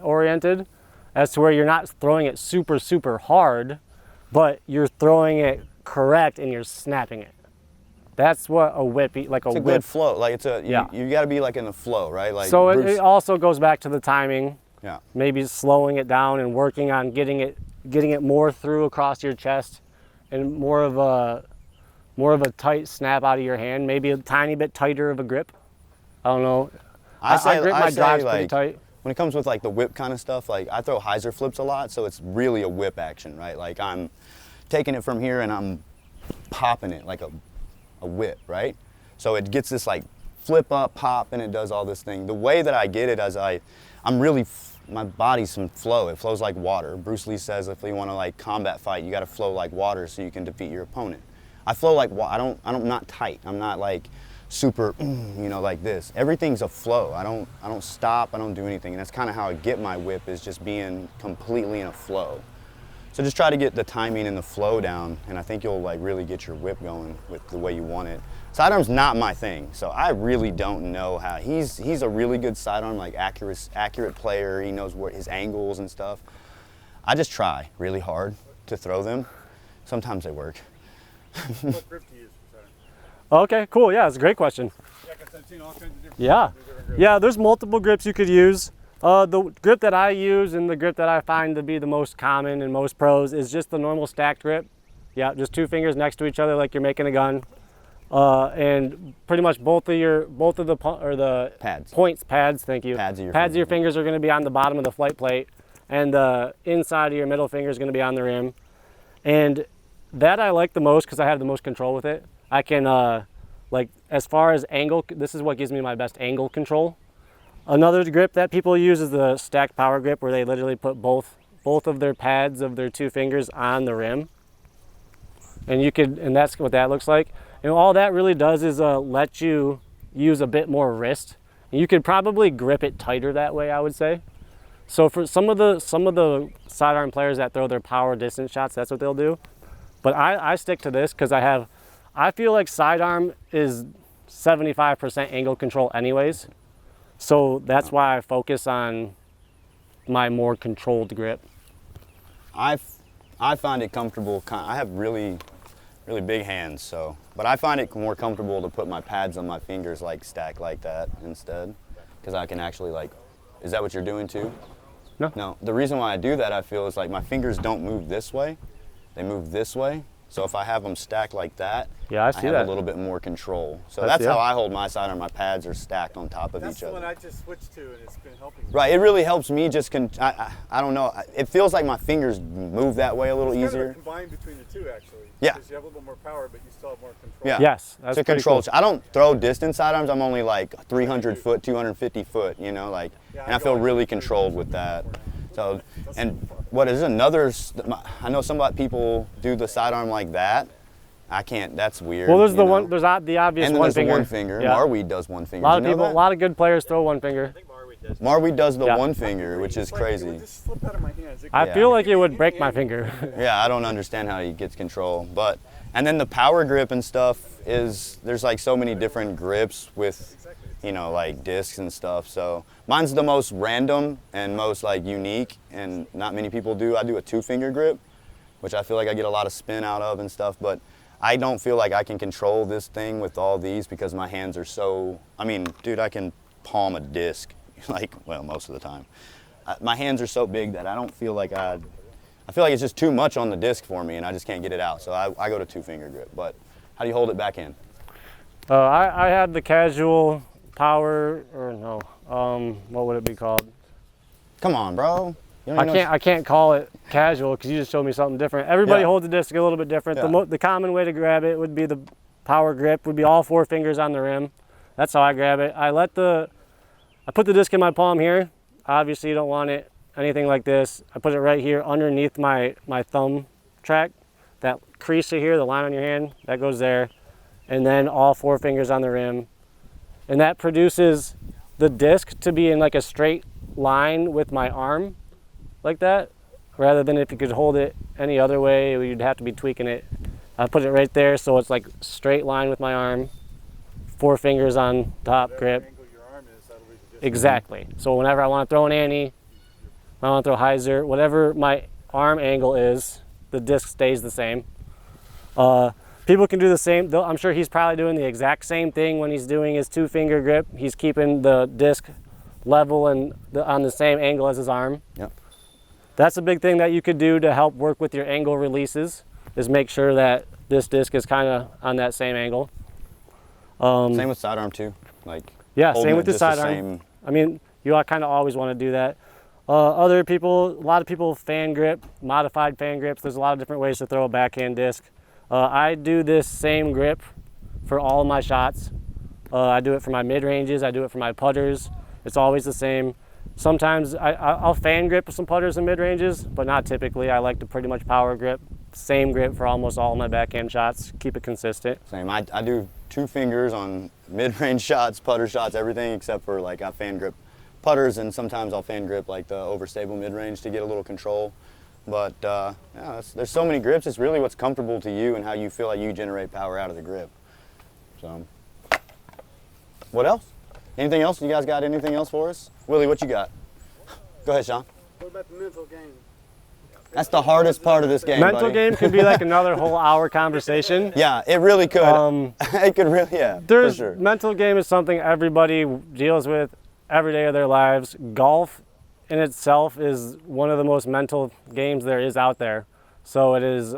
oriented, as to where you're not throwing it super, super hard, but you're throwing it correct and you're snapping it. That's what a whippy, like a It's a whip. good flow. Like it's a, Yeah. you got to be like in the flow, right? Like So Bruce, it also goes back to the timing, yeah. maybe slowing it down and working on getting it more through across your chest and more of a tight snap out of your hand, maybe a tiny bit tighter of a grip. I don't know. I grip my drives pretty like, tight. when it comes with like the whip kind of stuff, like I throw hyzer flips a lot, so it's really a whip action, right? Like I'm taking it from here and I'm popping it like a whip, right? So it gets this like flip up, pop, and it does all this thing. The way that I get it is my body's in flow. It flows like water. Bruce Lee says if you want to like combat fight, you got to flow like water so you can defeat your opponent. I flow like water. I'm not tight. I'm not like super, you know, like this. Everything's a flow. I don't stop. I don't do anything. And that's kind of how I get my whip, is just being completely in a flow. So just try to get the timing and the flow down, and I think you'll like really get your whip going with the way you want it. Sidearm's not my thing, so I really don't know how. He's a really good sidearm, like accurate player. He knows what his angles and stuff. I just try really hard to throw them. Sometimes they work. What grip do you use for sidearm? Okay, cool. Yeah, it's a great question. Yeah, 'cause I've seen all kinds of different Yeah. different grips. Yeah, there's multiple grips you could use. The grip that I use and the grip that I find to be the most common in most pros is just the normal stacked grip. Yeah, just two fingers next to each other like you're making a gun. And pretty much both of the Pads. pads, thank you. Pads of your Pads of your fingers. fingers are going to be on the bottom of the flight plate, and the inside of your middle finger is going to be on the rim. And that I like the most because I have the most control with it. I can, like, as far as angle, this is what gives me my best angle control. Another grip that people use is the stacked power grip, where they literally put both of their pads of their two fingers on the rim. And that's what that looks like. And all that really does is let you use a bit more wrist. You could probably grip it tighter that way, I would say. So for some of the sidearm players that throw their power distance shots, that's what they'll do. But I stick to this because I feel like sidearm is 75% angle control anyways. So that's why I focus on my more controlled grip. I find it comfortable. I have really big hands, so, but I find it more comfortable to put my pads on my fingers like stacked like that instead, because I can actually like, is that what you're doing too? No. No, the reason why I do that, I feel, is like my fingers don't move this way, they move this way. So if I have them stacked like that, Yeah, I see have that. a little bit more control. So that's how I hold my sidearm. My pads are stacked on top of That's each the other. one I just switched to, and it's been helping me. Right, it really helps me just, I don't know, it feels like my fingers move that way a little It's kind easier. of a combine between the two, actually. Yeah. Because you have a little bit more power, but you still have more control. Yeah. Yes, that's to pretty control. cool. I don't throw distance sidearms. I'm only like 300 foot, 250 foot, you know, like, Yeah, and I I feel go really like controlled with that. So, and what is another, I know some people do the sidearm like that. I can't, that's weird. Well, there's you the know? one, there's the obvious And then one there's finger. the one finger. Yeah. Marweed does one A finger. lot of Did you know people, a that? lot of good players throw one finger. Marweed does the Yeah. one finger, which is It's like it crazy. would just slip out of my hands. I Yeah. feel like it would break my finger. Yeah, I don't understand how he gets control. But, and then the power grip and stuff is, there's like so many different grips with, you know, like discs and stuff. So mine's the most random and most like unique, and not many people do. I do a 2-finger grip, which I feel like I get a lot of spin out of and stuff, but I don't feel like I can control this thing with all these because my hands are so, I mean, dude, I can palm a disc, like, well, most of the time. My hands are so big that I don't feel like I feel like it's just too much on the disc for me and I just can't get it out. So I go to 2-finger grip, but how do you hold it back in? I had the casual power, or no, what would it be called? Come on, bro. You don't even know- I can't call it casual because you just showed me something different. Everybody Yeah. holds the disc a little bit different. Yeah. The common way to grab it would be the power grip, would be all 4 fingers on the rim. That's how I grab it. I put the disc in my palm here. Obviously you don't want it anything like this. I put it right here underneath my thumb track. That crease here, the line on your hand, that goes there. And then all 4 fingers on the rim. And that produces the disc to be in like a straight line with my arm, like that, rather than if you could hold it any other way, you'd have to be tweaking it. I put it right there so it's like straight line with my arm, 4 fingers on top grip. Whatever angle your arm is, that'll be the distance. Exactly. So whenever I want to throw an ante, I want to throw hyzer, whatever my arm angle is, the disc stays the same. People can do the same. I'm sure he's probably doing the exact same thing when he's doing his 2-finger grip. He's keeping the disc level and on the same angle as his arm. Yep. That's a big thing that you could do to help work with your angle releases, is make sure that this disc is kind of on that same angle. Same with sidearm too. Like, Yeah, holding same it with the just sidearm. same. I mean, you kind of always want to do that. Other people, a lot of people fan grip, modified fan grips. There's a lot of different ways to throw a backhand disc. I do this same grip for all of my shots. I do it for my mid-ranges, I do it for my putters. It's always the same. Sometimes I'll fan grip some putters and mid-ranges, but not typically. I like to pretty much power grip. Same grip for almost all of my backhand shots. Keep it consistent. Same. I do 2 fingers on mid-range shots, putter shots, everything except for like I fan grip putters, and sometimes I'll fan grip like the overstable mid-range to get a little control. But yeah, there's so many grips. It's really what's comfortable to you and how you feel like you generate power out of the grip. So, what else? Anything else? You guys got anything else for us? Willie, what you got? Go ahead, Sean. What about the mental game? That's the hardest part of this game, Mental buddy. game could be like another whole hour conversation. Yeah, it really could. It could really, yeah, for sure. Mental game is something everybody deals with every day of their lives. Golf in itself is one of the most mental games there is out there. So it is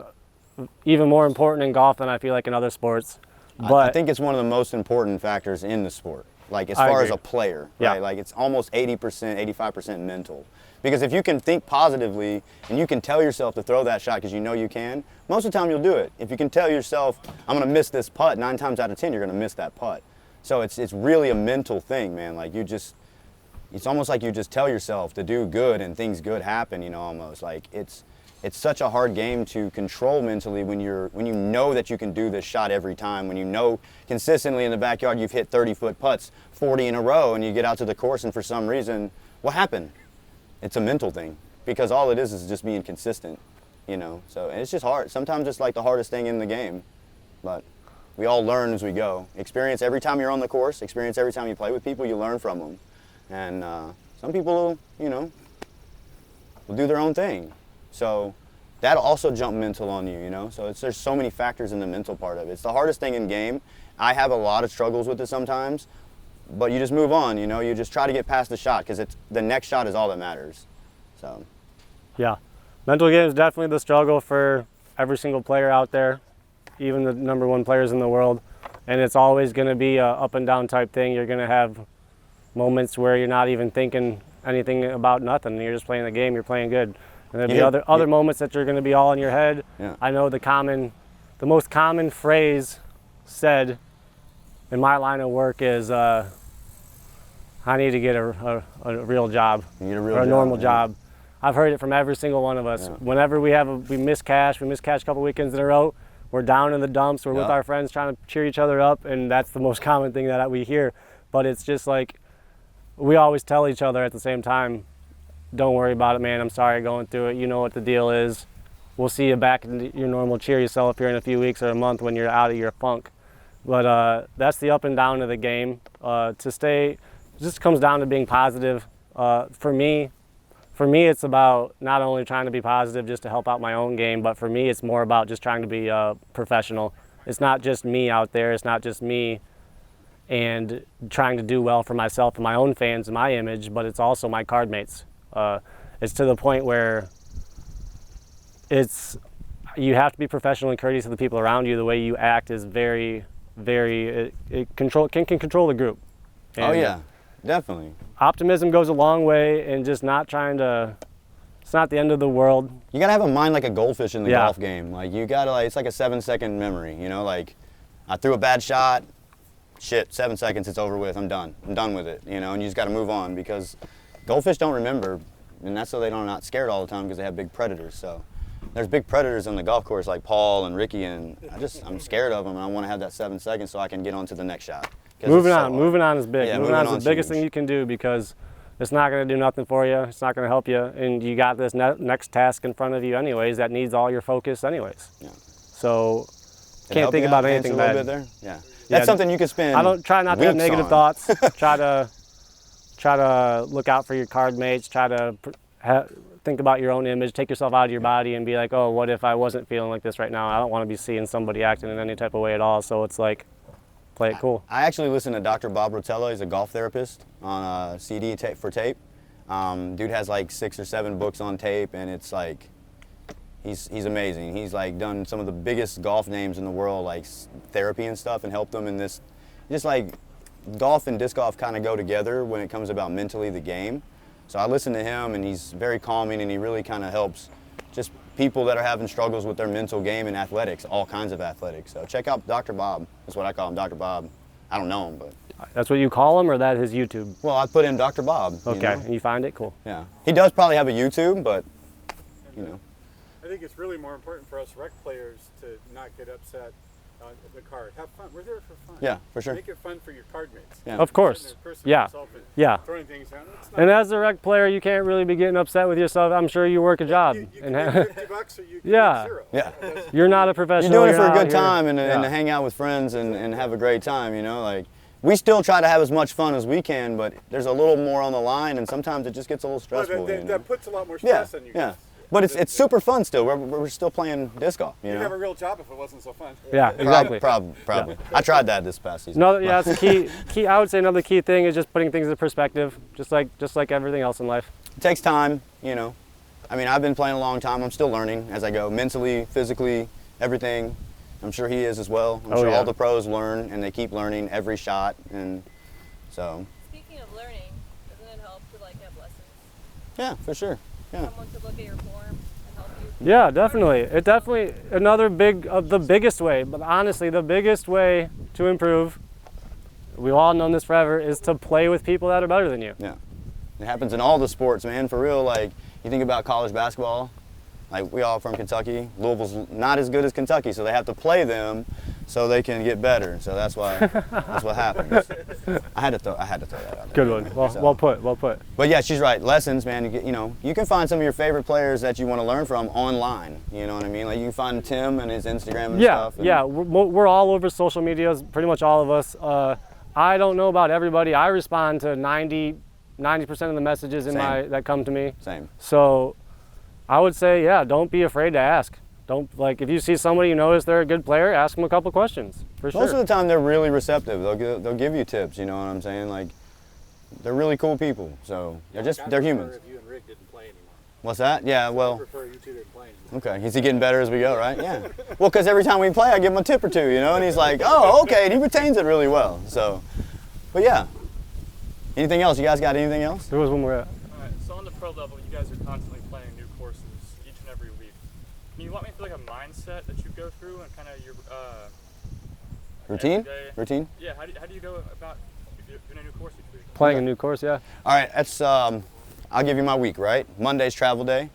even more important in golf than I feel like in other sports. But I think it's one of the most important factors in the sport. Like as I far as agree. a player, Yeah. right? Like it's almost 80%, 85% mental. Because if you can think positively and you can tell yourself to throw that shot because you know you can, most of the time you'll do it. If you can tell yourself, I'm gonna miss this putt, 9 times out of 10 you're gonna miss that putt. So it's really a mental thing, man. Like it's almost like you just tell yourself to do good and things good happen, you know, almost. Like it's such a hard game to control mentally when you know that you can do this shot every time, when you know consistently in the backyard you've hit 30-foot putts 40 in a row and you get out to the course and for some reason, what happened? It's a mental thing because all it is just being consistent. you know. So and it's just hard. Sometimes it's like the hardest thing in the game, but we all learn as we go. Experience every time you're on the course. Experience every time you play with people. You learn from them, and some people, you know, will do their own thing. So that'll also jump mental on you, you know. So there's so many factors in the mental part of it. It's the hardest thing in game. I have a lot of struggles with it sometimes, but you just move on, you know. You just try to get past the shot because the next shot is all that matters. So. Yeah, mental game is definitely the struggle for every single player out there, even the #1 players in the world. And it's always going to be a up and down type thing. You're going to have moments where you're not even thinking anything about nothing. You're just playing the game. You're playing good. And there'll be other moments that you're going to be all in your head. Yeah. I know the most common phrase said in my line of work is, I need to get a real job, You need a real or a job, normal yeah. job. I've heard it from every single one of us. Yeah. Whenever we miss cash a couple weekends in a row, we're down in the dumps, we're with Yeah. our friends trying to cheer each other up, and that's the most common thing that we hear. But it's just like, we always tell each other at the same time, don't worry about it, man. I'm sorry you're going through it. You know what the deal is. We'll see you back in your normal cheer yourself here in a few weeks or a month when you're out of your funk. But that's the up and down of the game. To stay, it just comes down to being positive. For me, it's about not only trying to be positive just to help out my own game, but for me, it's more about just trying to be professional. It's not just me out there. It's not just me and trying to do well for myself and my own fans and my image, but it's also my card mates. It's to the point where you have to be professional and courteous to the people around you. The way you act is very, very, it can control the group. Oh And yeah, definitely. optimism goes a long way, and just not trying to, it's not the end of the world. You gotta have a mind like a goldfish in the Yeah. golf game. Like you gotta, like, it's like a 7-second memory, you know, like I threw a bad shot, shit, 7 seconds, it's over with, I'm done with it, you know, and you just gotta move on because goldfish don't remember, and that's so they're not scared all the time because they have big predators. So there's big predators on the golf course like Paul and Ricky, and I'm scared of them, and I wanna have that 7 seconds so I can get on to the next shot. Moving on is big. Yeah, moving on moving is the biggest huge. thing you can do because it's not going to do nothing for you. It's not going to help you, and you got this next task in front of you anyways that needs all your focus anyways. Yeah. So Did it can't help think you about out, anything answer a bad. little bit there? Yeah. Yeah, That's something you can spend. I don't try not to have weeks negative on. thoughts. try to look out for your card mates. Try to think about your own image. Take yourself out of your body and be like, oh, what if I wasn't feeling like this right now? I don't want to be seeing somebody acting in any type of way at all. So it's like, play it cool. I actually listen to Dr. Bob Rotella. He's a golf therapist on CD for tape. Dude has like 6 or 7 books on tape, and it's like, he's amazing. He's like done some of the biggest golf names in the world, like therapy and stuff, and helped them in this. Just like golf and disc golf kind of go together when it comes about mentally the game. So I listen to him, and he's very calming, and he really kind of helps just people that are having struggles with their mental game in athletics, all kinds of athletics. So check out Dr. Bob. That's what I call him, Dr. Bob. I don't know him, but. That's what you call him, or that his YouTube? Well, I put in Dr. Bob. Okay, You know? and you find it cool. Yeah. He does probably have a YouTube, but, you know. I think it's really more important for us rec players to not get upset on the card. Have fun. We're there for fun. Yeah, for sure. Make it fun for your card mates. Yeah. Of course. Sitting there cursing Yeah. yourself and Yeah. Throwing things down. It's not And as a rec player, you can't really be getting upset with yourself. I'm sure you work a job. You and can make $50 or you can Yeah. make 0. Yeah. you're not a professional. You're doing it for a out good here- time and Yeah. to hang out with friends and have a great time, you know? Like, we still try to have as much fun as we can, but there's a little more on the line, and sometimes it just gets a little Well, stressful, you know? that puts a lot more Yeah, stress on you yeah. guys. But it's super fun still. We're still playing disc golf, you You'd have a know? real job if it wasn't so fun. Yeah, exactly. Probably. I tried that this past season. No, yeah, it's a key. I would say another key thing is just putting things into perspective, just like everything else in life. It takes time, you know. I mean, I've been playing a long time. I'm still learning as I go, mentally, physically, everything. I'm sure he is as well. I'm sure yeah. all the pros learn, and they keep learning every shot, and so. Speaking of learning, doesn't it help to like have lessons? Yeah, for sure. Yeah. Someone to look at your form and help you. Yeah, definitely. It definitely another the biggest way, but honestly, the biggest way to improve. We've all known this forever, is to play with people that are better than you. Yeah. It happens in all the sports, man, for real. Like, you think about college basketball, like we all from Kentucky. Louisville's not as good as Kentucky, so they have to play them. so they can get better. So that's what happens. I had to throw that out there. Good one. Well, So- well put. Well put. But yeah, she's right. Lessons, man. You can find some of your favorite players that you want to learn from online. You know what I mean? Like you can find Tim and his Instagram and Yeah, stuff. And yeah. We're all over social medias, pretty much all of us. I don't know about everybody. I respond to 90% of the messages that come to me. Same. So I would say, yeah, don't be afraid to ask. If you see somebody you notice they're a good player, ask them a couple questions, for sure. Most of the time, they're really receptive. They'll give you tips. You know what I'm saying? Like, they're really cool people. So they're humans. If you and Rick didn't play anymore. What's that? Yeah. I Well. prefer you two didn't play anymore. Okay. Is he getting better as we go? Right? Yeah. Well, because every time we play, I give him a tip or two. You know, and he's like, oh, okay, and he retains it really well. So, but yeah. Anything else? You guys got anything else? There was one more. All right, so on the pro level, you guys are constantly playing new courses each and every week. Can you walk me through like a mindset that you go through and kind of your Routine? everyday- Routine? Yeah, how do you go about doing a new course each week? Playing a new course, yeah. All right, that's I'll give you my week, right? Monday's travel day,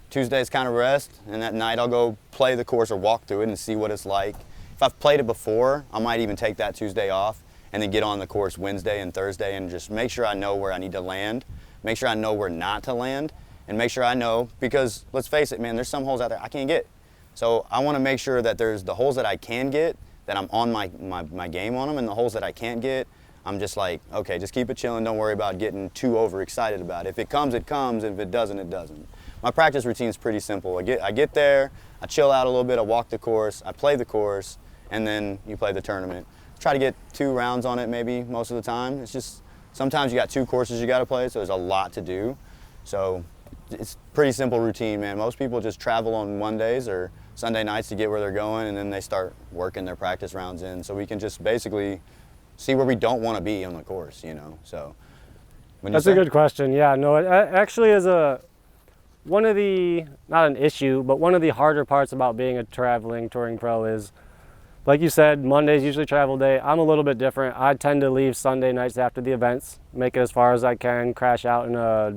Tuesday's kind of rest, and that night I'll go play the course or walk through it and see what it's like. If I've played it before, I might even take that Tuesday off and then get on the course Wednesday and Thursday and just make sure I know where I need to land, make sure I know where not to land, and make sure I know, because let's face it, man, there's some holes out there I can't get. So I want to make sure that there's the holes that I can get, that I'm on my game on them, and the holes that I can't get, I'm just like, okay, just keep it chilling. Don't worry about getting too overexcited about it. If it comes, it comes. If it doesn't, it doesn't. My practice routine is pretty simple. I get there, I chill out a little bit, I walk the course, I play the course, and then you play the tournament. Try to get 2 rounds on it maybe most of the time. It's just, sometimes you got 2 courses you got to play, so there's a lot to do. So it's pretty simple routine, man. Most people just travel on Mondays or Sunday nights to get where they're going, and then they start working their practice rounds in. So we can just basically see where we don't want to be on the course, you know. So That's a good question. Yeah, no, it actually is one of the, not an issue, but one of the harder parts about being a traveling touring pro is, like you said, Monday's usually travel day. I'm a little bit different. I tend to leave Sunday nights after the events, make it as far as I can, crash out in a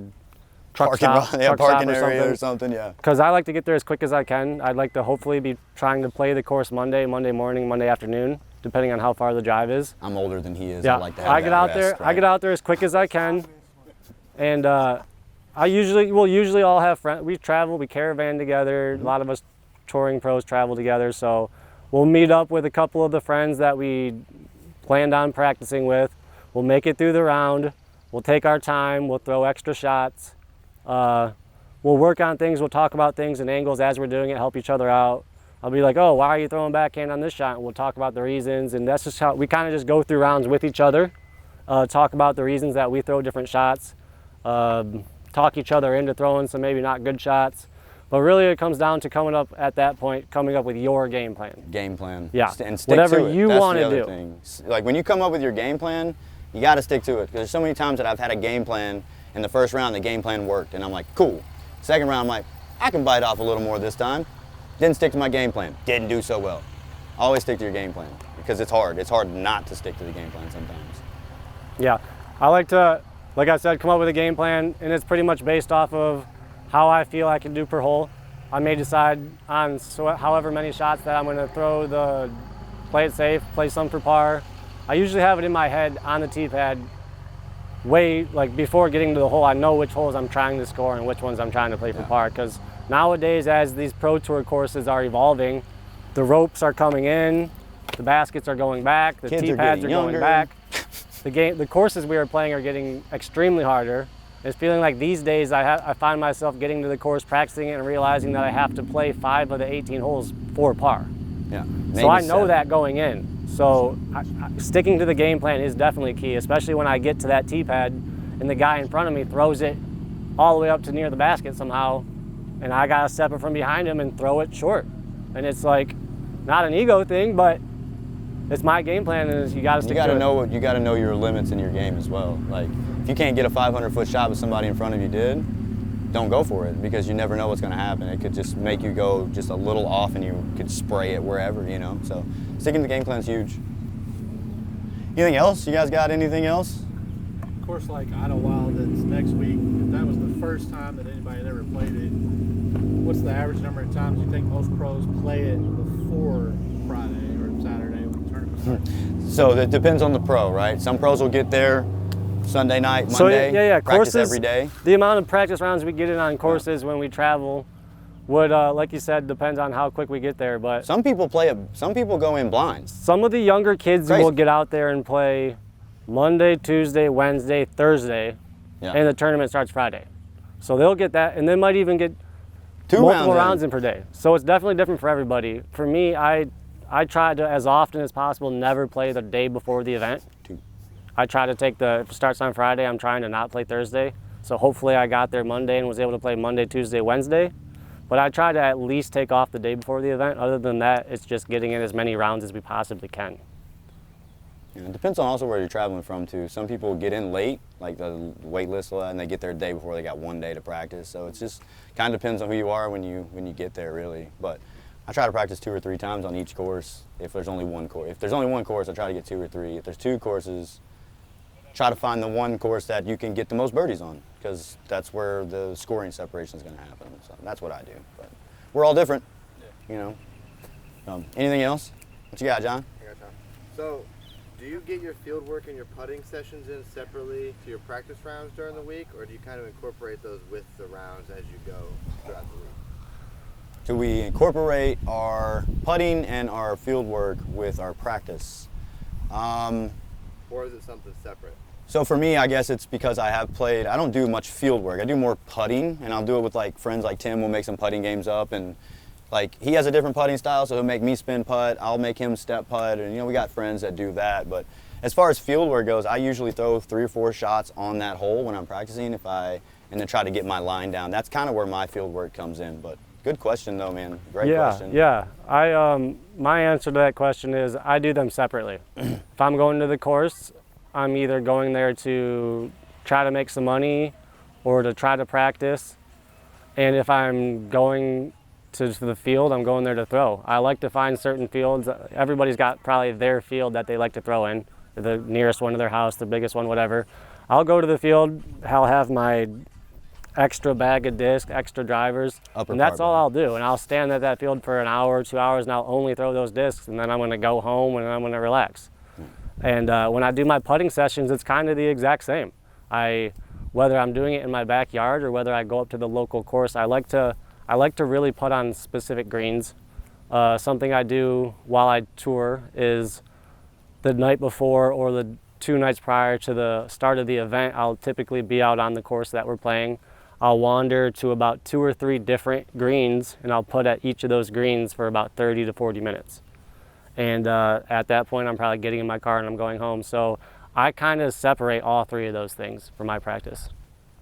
truck stop area or something, yeah. Because I like to get there as quick as I can. I'd like to hopefully be trying to play the course Monday morning, Monday afternoon, depending on how far the drive is. I'm older than he is. Yeah, I like to have get that out rest, there. right? I get out there as quick as I can, and we'll usually all have friends. We travel, we caravan together. A lot of us touring pros travel together, so we'll meet up with a couple of the friends that we planned on practicing with. We'll make it through the round. We'll take our time. We'll throw extra shots. We'll work on things. We'll talk about things and angles as we're doing it, help each other out. I'll be like, oh, why are you throwing backhand on this shot? And we'll talk about the reasons. And that's just how we kind of just go through rounds with each other, talk about the reasons that we throw different shots, talk each other into throwing some maybe not good shots. But really it comes down to coming up with your game plan. Game plan. Yeah. And stick Whatever to it. you That's want the to other do. thing. Like when you come up with your game plan, you got to stick to it. Because there's so many times that I've had a game plan, in the first round the game plan worked, and I'm like, cool. Second round I'm like, I can bite off a little more this time. Didn't stick to my game plan. Didn't do so well. Always stick to your game plan because it's hard. It's hard not to stick to the game plan sometimes. Yeah, I like to, like I said, come up with a game plan, and it's pretty much based off of how I feel I can do per hole. I may decide on however many shots that I'm going to throw, play it safe, play some for par. I usually have it in my head on the tee pad before getting to the hole. I know which holes I'm trying to score and which ones I'm trying to play for par, because nowadays, as these pro tour courses are evolving, the ropes are coming in, the baskets are going back, the tee pads are going back. The courses we are playing are getting extremely harder. It's feeling like these days I find myself getting to the course, practicing it, and realizing that I have to play 5 of the 18 holes for par. Yeah. So I know that going in. So sticking to the game plan is definitely key, especially when I get to that tee pad and the guy in front of me throws it all the way up to near the basket somehow, and I gotta step it from behind him and throw it short. And it's like, not an ego thing, but it's my game plan, and you gotta stick to it. You gotta know your limits in your game as well. Like, if you can't get a 500-foot shot with somebody in front of you don't go for it, because you never know what's gonna happen. It could just make you go just a little off and you could spray it wherever, you know? So sticking to the game plan is huge. Anything else? You guys got anything else? Of course, like Idlewild, that's next week. If that was the first time that anybody had ever played it, what's the average number of times you think most pros play it before Friday or Saturday? So it depends on the pro, right? Some pros will get there Sunday night, So Monday, yeah, practice courses, every day. The amount of practice rounds we get in on courses when we travel would, like you said, depends on how quick we get there. But Some people some people go in blind. some of the younger kids Crazy. will get out there and play Monday, Tuesday, Wednesday, Thursday, Yeah. and the tournament starts Friday. So they'll get that, and they might even get Two multiple rounds rounds in per day. So it's definitely different for everybody. For me, I try to, as often as possible, never play the day before the event. I try to take if it starts on Friday, I'm trying to not play Thursday. So hopefully I got there Monday and was able to play Monday, Tuesday, Wednesday. But I try to at least take off the day before the event. Other than that, it's just getting in as many rounds as we possibly can. Yeah, it depends on also where you're traveling from too. Some people get in late, like the wait list, and they get there the day before they got 1 day to practice. So it's just kind of depends on who you are when you get there, really. But I try to practice 2 or 3 times on each course. If there's only one course, I try to get 2 or 3. If there's 2 courses, try to find the one course that you can get the most birdies on, because that's where the scoring separation is going to happen. So that's what I do. But we're all different, you know. Anything else? What you got, John? I got time. So, do you get your field work and your putting sessions in separately to your practice rounds during the week, or do you kind of incorporate those with the rounds as you go throughout the week? Do we incorporate our putting and our field work with our practice? Or is it something separate? So for me, I guess it's because I don't do much field work. I do more putting, and I'll do it with like friends like Tim. We'll make some putting games up, and like he has a different putting style, so he'll make me spin putt, I'll make him step putt, and we got friends that do that. But as far as field work goes, I usually throw 3 or 4 shots on that hole when I'm practicing and then try to get my line down. That's kind of where my field work comes in. But good question though, man. Great question. Yeah. My answer to that question is I do them separately. If I'm going to the course, I'm either going there to try to make some money or to try to practice. And if I'm going to the field, I'm going there to throw. I like to find certain fields. Everybody's got probably their field that they like to throw in, the nearest one to their house, the biggest one, whatever. I'll go to the field, I'll have my extra bag of discs, extra drivers, and that's all I'll do. And I'll stand at that field for an hour, 2 hours, and I'll only throw those discs, and then I'm gonna go home and I'm gonna relax. And when I do my putting sessions, it's kind of the exact same. Whether I'm doing it in my backyard or whether I go up to the local course, I like to really putt on specific greens. Something I do while I tour is the night before or the 2 nights prior to the start of the event, I'll typically be out on the course that we're playing. I'll wander to about 2 or 3 different greens, and I'll putt at each of those greens for about 30 to 40 minutes. And at that point, I'm probably getting in my car and I'm going home. So I kind of separate all 3 of those things for my practice.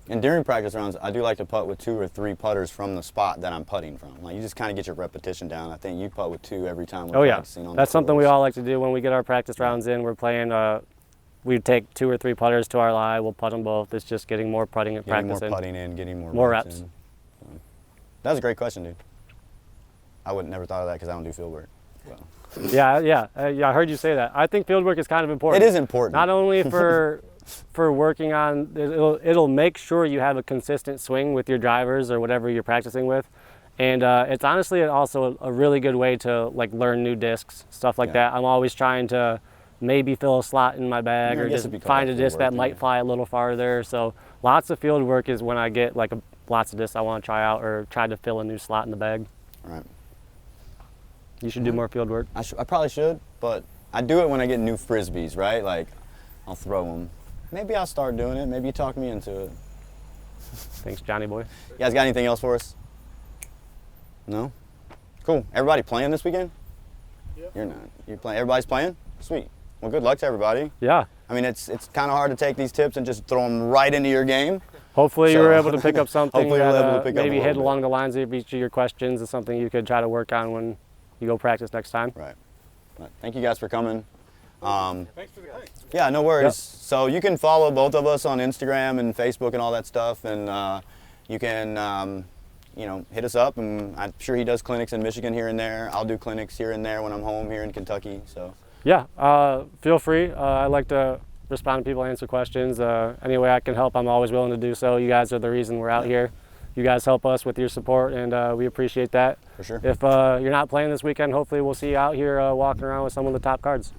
And during practice rounds, I do like to putt with 2 or 3 putters from the spot that I'm putting from. Like you just kind of get your repetition down. I think you putt with 2 every time we're practicing on That's the something we course. all like to do when we get our practice rounds in. We're playing, we take 2 or 3 putters to our lie. We'll putt them both. It's just getting more putting and practice Getting more putting in, getting more reps. in. So, that was a great question, dude. I would never thought of that because I don't do field work. So. Yeah, I heard you say that. I think field work is kind of important. It is important. Not only for working on, it'll make sure you have a consistent swing with your drivers or whatever you're practicing with. And it's honestly also a really good way to like learn new discs, stuff like that. I'm always trying to maybe fill a slot in my bag or just find a disc that might fly a little farther. So lots of field work is when I get like lots of discs I want to try out or try to fill a new slot in the bag. All right. You should do more field work. I probably should, but I do it when I get new Frisbees, right? Like, I'll throw them. Maybe I'll start doing it. Maybe you talk me into it. Thanks, Johnny boy. You guys got anything else for us? No? Cool. Everybody playing this weekend? Yep. You're not. You're playing. Everybody's playing? Sweet. Well, good luck to everybody. Yeah. I mean, it's kind of hard to take these tips and just throw them right into your game. Hopefully you were able to pick up something Hopefully we'll be able to that pick up maybe a hit little along bit. the lines of each of your questions is something you could try to work on when you go practice next time. Right. Thank you guys for coming. Thanks for the time. Yeah, no worries. Yep. So you can follow both of us on Instagram and Facebook and all that stuff, and you can, hit us up. And I'm sure he does clinics in Michigan here and there. I'll do clinics here and there when I'm home here in Kentucky. So Yeah, feel free. I like to respond to people, answer questions. Any way I can help, I'm always willing to do so. You guys are the reason we're out here. You guys help us with your support, and we appreciate that. For sure. If you're not playing this weekend, hopefully we'll see you out here walking around with some of the top cards.